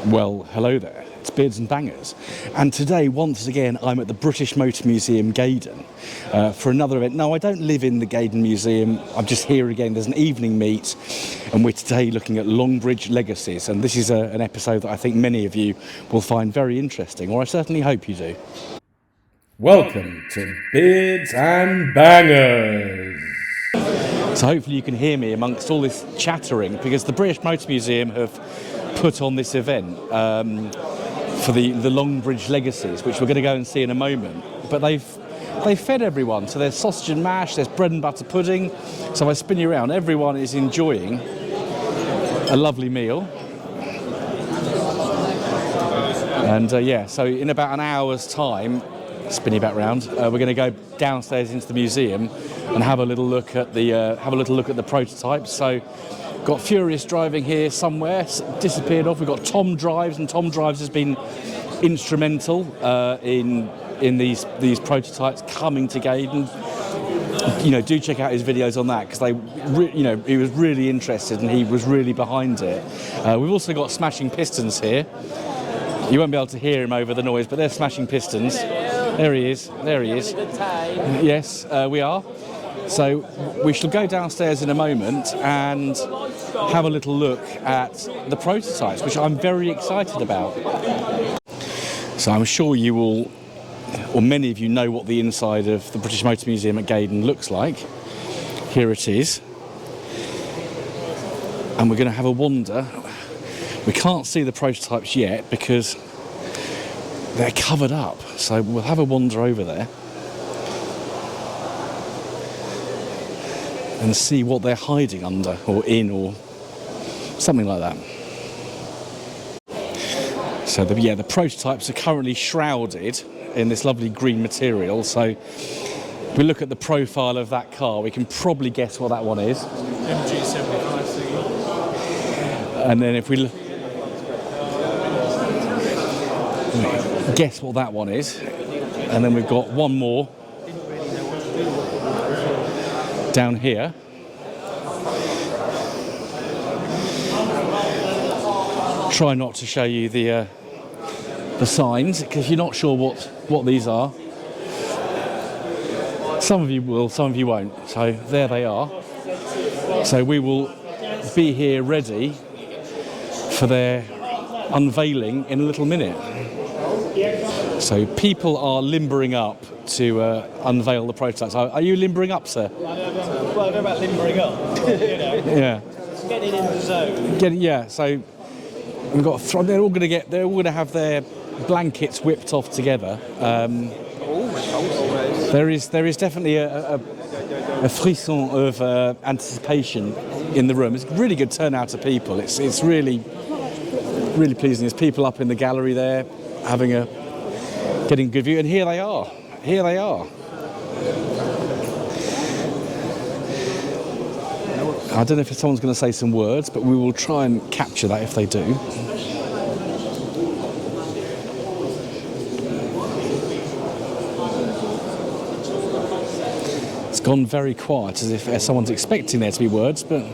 Well, hello there, it's Beards and Bangers, and today, once again, I'm at the British Motor Museum, Gaydon, for another event. No, I don't live in the Gaydon Museum, I'm just here again. There's an evening meet, and we're today looking at Longbridge Legacies, and this is an episode that I think many of you will find very interesting, or I certainly hope you do. Welcome to Beards and Bangers! So hopefully you can hear me amongst all this chattering, because the British Motor Museum have put on this event for the Longbridge Legacies, which we're going to go and see in a moment. But they've fed everyone, so there's sausage and mash, there's bread and butter pudding. So if I spin you around, everyone is enjoying a lovely meal. And yeah, so in about an hour's time, spin you back round, we're going to go downstairs into the museum and have a little look at the prototypes. So got Furious driving here somewhere, disappeared off. We've got Tom Drives, and Tom Drives has been instrumental in these prototypes coming to Gaydon. You know, do check out his videos on that, because he was really interested and he was really behind it. We've also got Smashing Pistons here. You won't be able to hear him over the noise, but they're Smashing Pistons. There he is. There he is. Yes, we are. So we shall go downstairs in a moment and have a little look at the prototypes, which I'm very excited about. So I'm sure you will, or many of you know what the inside of the British Motor Museum at Gaydon looks like. Here it is. And we're going to have a wander. We can't see the prototypes yet because they're covered up. So we'll have a wander over there and see what they're hiding under or in or something like that. So the prototypes are currently shrouded in this lovely green material. So if we look at the profile of that car, we can probably guess what that one is. Mg-75. And then if we guess what that one is, and then we've got one more down here. Try not to show you the signs, because you're not sure what these are. Some of you will, some of you won't. So there they are. So we will be here ready for their unveiling in a little minute. So people are limbering up to unveil the prototypes. Are you limbering up, sir? Well, I don't know about limbering up. Yeah. Getting in the zone. Yeah. So we've got. They're all going to have their blankets whipped off together. There is definitely a frisson of anticipation in the room. It's a really good turnout of people. It's really pleasing. There's people up in the gallery there getting a good view, and here they are. Here they are. I don't know if someone's going to say some words, but we will try and capture that if they do. It's gone very quiet, as if someone's expecting there to be words, but...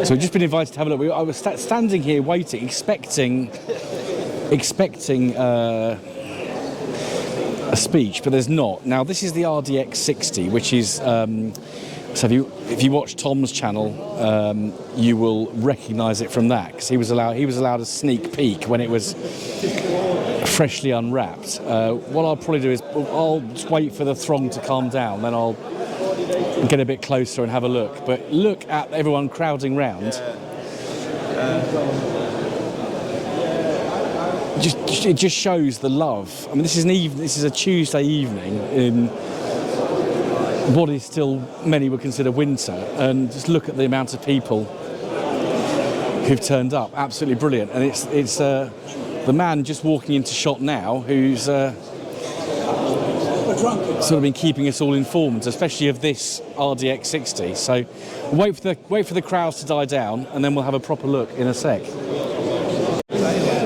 So we've just been invited to have a look. I was standing here waiting, expecting a speech, but there's not. Now this is the RDX 60, which is so if you watch Tom's channel, you will recognise it from that, because he was allowed a sneak peek when it was freshly unwrapped. What I'll probably do is I'll just wait for the throng to calm down, then I'll get a bit closer and have a look. But look at everyone crowding round. It just shows the love. I mean, this is a Tuesday evening in what is still many would consider winter, and just look at the amount of people who've turned up. Absolutely brilliant, and it's the man just walking into shot now, who's sort of been keeping us all informed, especially of this RDX 60. So wait for the crowds to die down, and then we'll have a proper look in a sec.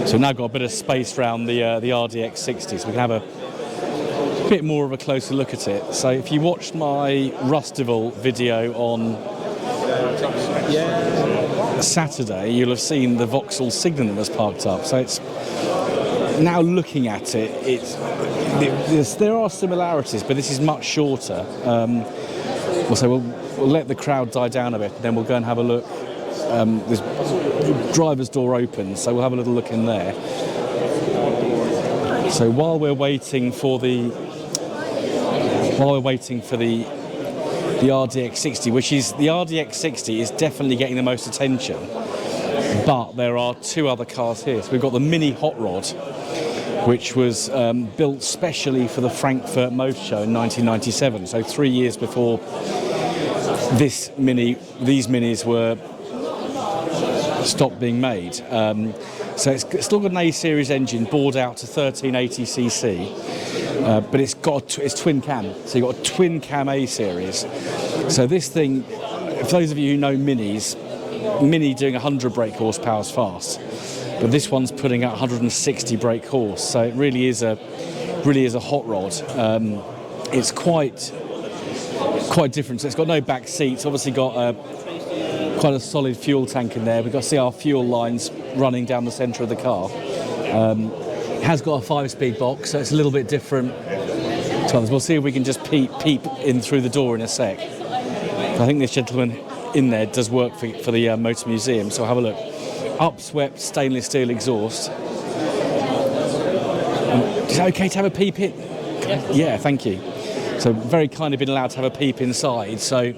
So we've now got a bit of space around the RDX 60, so we can have a bit more of a closer look at it. So if you watched my Rustival video on Saturday, you'll have seen the Vauxhall Signum that was parked up. So it's now looking at it, there are similarities, but this is much shorter. We'll let the crowd die down a bit, then we'll go and have a look. This driver's door opens, so we'll have a little look in there. So while we're waiting for the RDX 60, which is the RDX 60 is definitely getting the most attention, but there are two other cars here. So we've got the Mini Hot Rod, which was built specially for the Frankfurt Motor Show in 1997, so 3 years before these minis were stopped being made. So it's still got an A-series engine bored out to 1380cc, but it's twin cam, so you've got a twin cam A-series. So this thing, for those of you who know minis, Mini doing 100 brake horsepower is fast, but this one's putting out 160 brake horse, so it really is a hot rod. It's quite different. So it's got no back seats. Obviously got quite a solid fuel tank in there. We've got to see our fuel lines running down the centre of the car. It has got a 5-speed box, so it's a little bit different to others. We'll see if we can just peep in through the door in a sec. I think this gentleman in there does work for the Motor Museum, so I'll have a look. Upswept stainless steel exhaust. Is it okay to have a peep in? Yeah, thank you. So very kind of been allowed to have a peep inside. So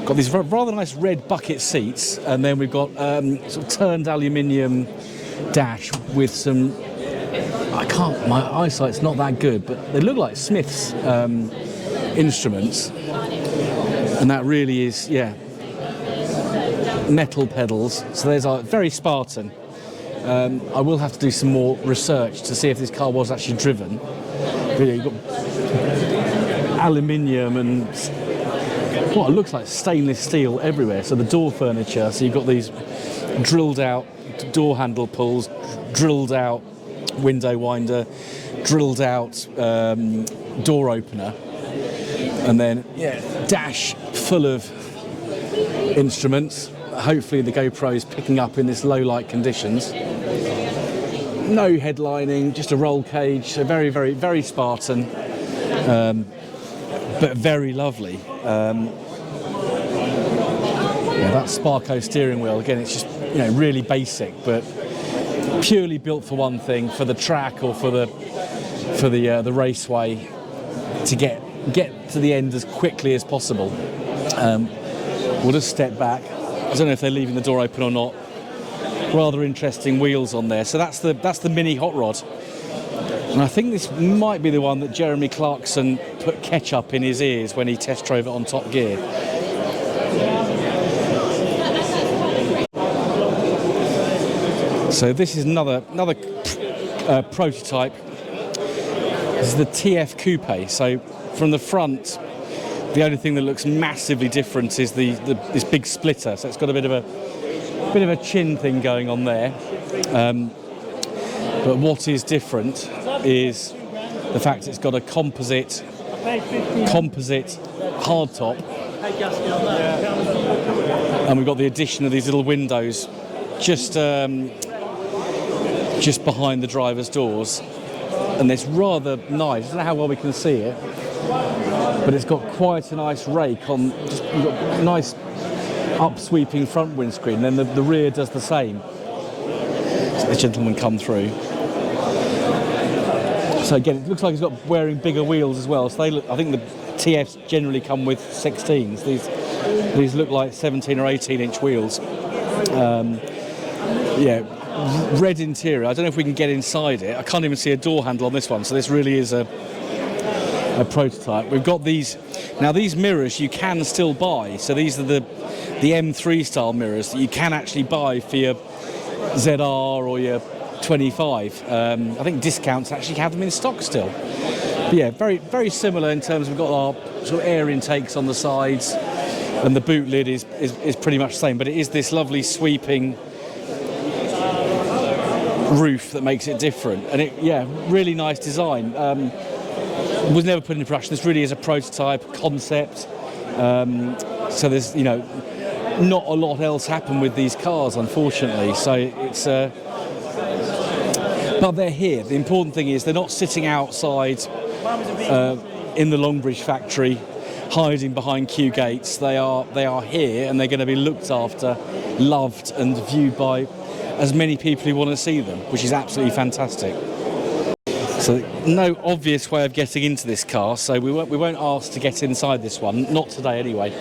got these rather nice red bucket seats, and then we've got sort of turned aluminium dash with some. My eyesight's not that good, but they look like Smith's instruments, and that really is, metal pedals. So there's very Spartan. I will have to do some more research to see if this car was actually driven. You've got aluminium and what looks like stainless steel everywhere. So the door furniture, so you've got these drilled out door handle pulls, drilled out window winder, drilled out door opener, and then dash full of instruments. Hopefully the GoPro is picking up in this low light conditions. No headlining, just a roll cage, so very, very, very Spartan, but very lovely. That Sparco steering wheel, again, it's just really basic, but purely built for one thing, for the track or for the raceway, to get to the end as quickly as possible. We'll just step back. I don't know if they're leaving the door open or not. Rather interesting wheels on there. So that's the Mini Hot Rod, and I think this might be the one that Jeremy Clarkson put ketchup in his ears when he test drove it on Top Gear. So this is another prototype. This is the TF Coupe. So from the front, the only thing that looks massively different is this big splitter. So it's got a bit of a chin thing going on there. But what is different is the fact it's got a composite hardtop, and we've got the addition of these little windows just behind the driver's doors, and it's rather nice. I don't know how well we can see it, but it's got quite a nice rake on. You've got a nice up-sweeping front windscreen, and then the rear does the same. So the gentleman come through. So again, it looks like he's got wearing bigger wheels as well. So I think the TFs generally come with 16s. These look like 17 or 18-inch wheels. Red interior. I don't know if we can get inside it. I can't even see a door handle on this one. So this really is a prototype. We've got these mirrors you can still buy. So these are the M3 style mirrors that you can actually buy for your ZR or your 25. I think Discounts actually have them in stock still. But yeah, very, very similar in terms of we've got our sort of air intakes on the sides, and the boot lid is pretty much the same, but it is this lovely sweeping roof that makes it different. And it, yeah, really nice design. Was never put into production. This really is a prototype concept. So there's, you know, not a lot else happened with these cars, unfortunately. So it's but they're here. The important thing is they're not sitting outside in the Longbridge factory, hiding behind queue gates. They are here, and they're going to be looked after, loved, and viewed by as many people who want to see them, which is absolutely fantastic. So no obvious way of getting into this car, so we won't ask to get inside this one, not today anyway.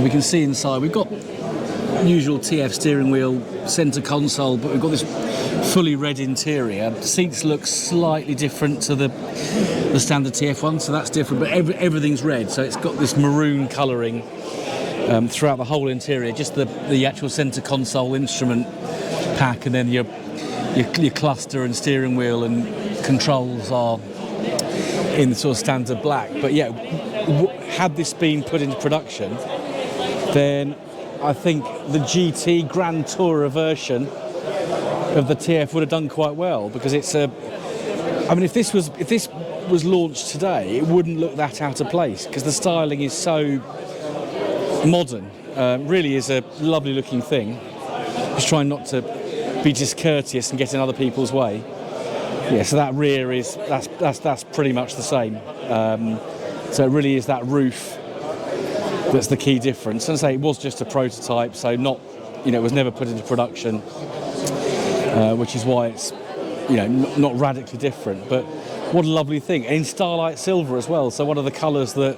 We can see inside. We've got usual TF steering wheel, centre console, but we've got this fully red interior. The seats look slightly different to the standard TF one, so that's different, but everything's red, so it's got this maroon colouring throughout the whole interior. Just the actual centre console instrument pack, and then your cluster and steering wheel and controls are in the sort of standard black. But yeah, had this been put into production, then I think the GT Grand Tourer version of the TF would have done quite well, because it's a, I mean, if this was launched today, it wouldn't look that out of place, because the styling is so modern. Really is a lovely looking thing. Just trying not to be discourteous and get in other people's way. Yeah, so that rear is that's pretty much the same. So it really is that roof that's the key difference. And say it was just a prototype, so not, you know, it was never put into production, which is why it's, you know, not radically different. But what a lovely thing, in Starlight Silver as well. So one of the colours that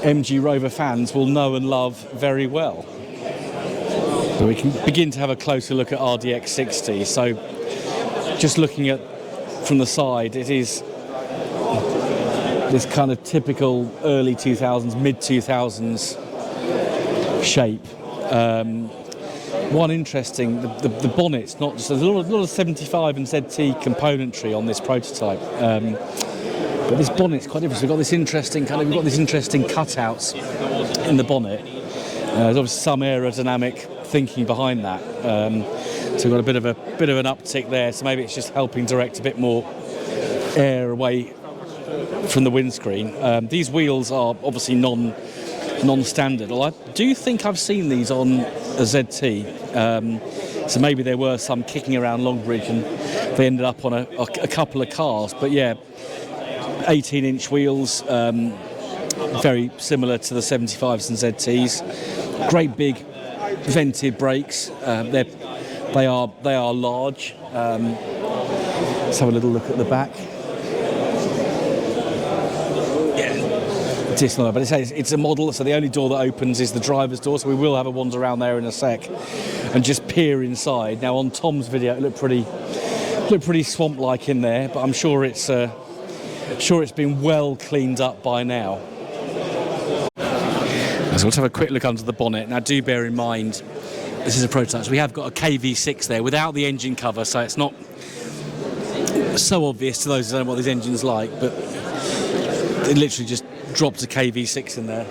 Mg-Rover fans will know and love very well. So we can begin to have a closer look at RDX60. So just looking at from the side, it is this kind of typical early 2000s, mid 2000s shape. One interesting, the bonnet's not just, there's a lot of 75 and ZT componentry on this prototype, but this bonnet's quite different. So we've got this interesting cutouts in the bonnet. There's obviously some aerodynamic thinking behind that. So we've got a bit of an uptick there. So maybe it's just helping direct a bit more air away from the windscreen. These wheels are obviously non-standard. Well, I do think I've seen these on a ZT. So maybe there were some kicking around Longbridge and they ended up on a couple of cars. But yeah, 18-inch wheels, very similar to the 75s and ZTs. Great big vented brakes. They are large. Let's have a little look at the back. Yeah, but it's a model, so the only door that opens is the driver's door. So we will have a wander around there in a sec and just peer inside. Now on Tom's video, it looked pretty swamp-like in there, but I'm sure it's been well cleaned up by now. So let's have a quick look under the bonnet. Now do bear in mind, this is a prototype. So we have got a KV6 there without the engine cover, so it's not so obvious to those who don't know what these engines like, but it literally just dropped a KV6 in there,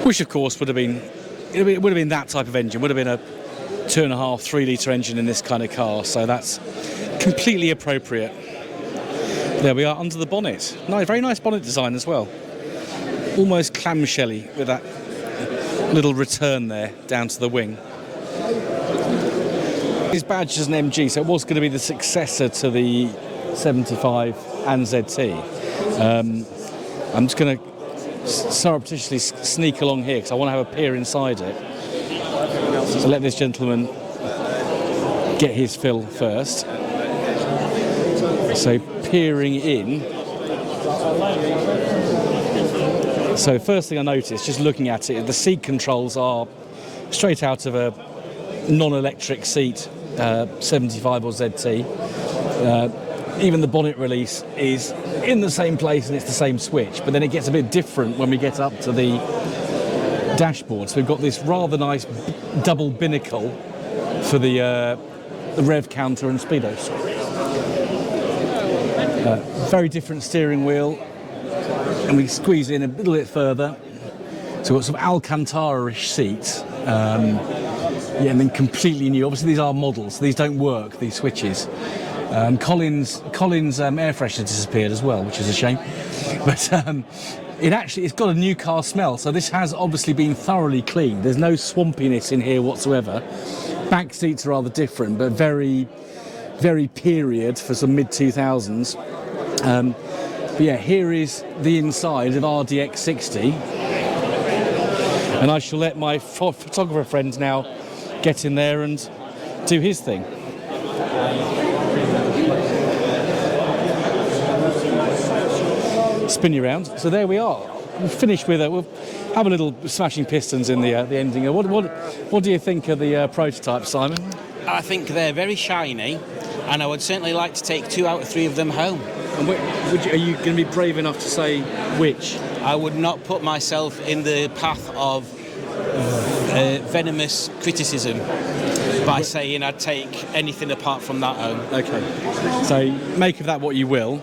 which of course would have been that type of engine, would have been a 2.5, 3 litre engine in this kind of car, so that's completely appropriate. There we are under the bonnet. Nice, very nice bonnet design as well. Almost clamshelly with that little return there down to the wing. It's badged as an MG, so it was going to be the successor to the 75 and ZT. I'm just going to surreptitiously sneak along here because I want to have a peer inside it. So let this gentleman get his fill first. So peering in. So first thing I noticed, just looking at it, the seat controls are straight out of a non-electric seat, 75 or ZT. Even the bonnet release is in the same place and it's the same switch, but then it gets a bit different when we get up to the dashboard. So we've got this rather nice double binnacle for the the rev counter and speedos. Very different steering wheel, and we squeeze in a little bit further. So we've got some Alcantara-ish seats. Yeah, and then completely new. Obviously, these are models. So these don't work, these switches. Colin's air freshener disappeared as well, which is a shame. But it's got a new car smell. So this has obviously been thoroughly cleaned. There's no swampiness in here whatsoever. Back seats are rather different, but very, very period for some mid-2000s. But yeah, here is the inside of our DX60. And I shall let my photographer friend now get in there and do his thing. Spin you around. So there we are. We've finished with it. We'll have a little smashing pistons in the ending. What do you think of the prototype, Simon? I think they're very shiny, and I would certainly like to take 2 out of 3 of them home. And are you going to be brave enough to say which? I would not put myself in the path of venomous criticism by saying I'd take anything apart from that home. Okay, so make of that what you will.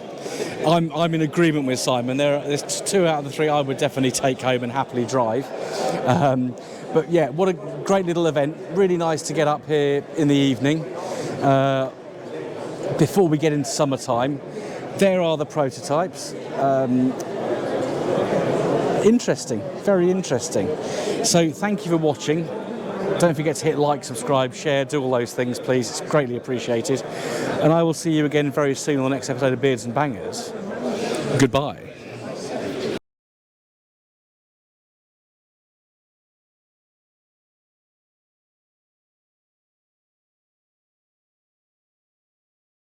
I'm in agreement with Simon. There's 2 out of the 3 I would definitely take home and happily drive. But yeah, what a great little event. Really nice to get up here in the evening before we get into summertime. There are the prototypes. Interesting, very interesting. So thank you for watching. Don't forget to hit like, subscribe, share, do all those things, please. It's greatly appreciated. And I will see you again very soon on the next episode of Beards and Bangers. Goodbye.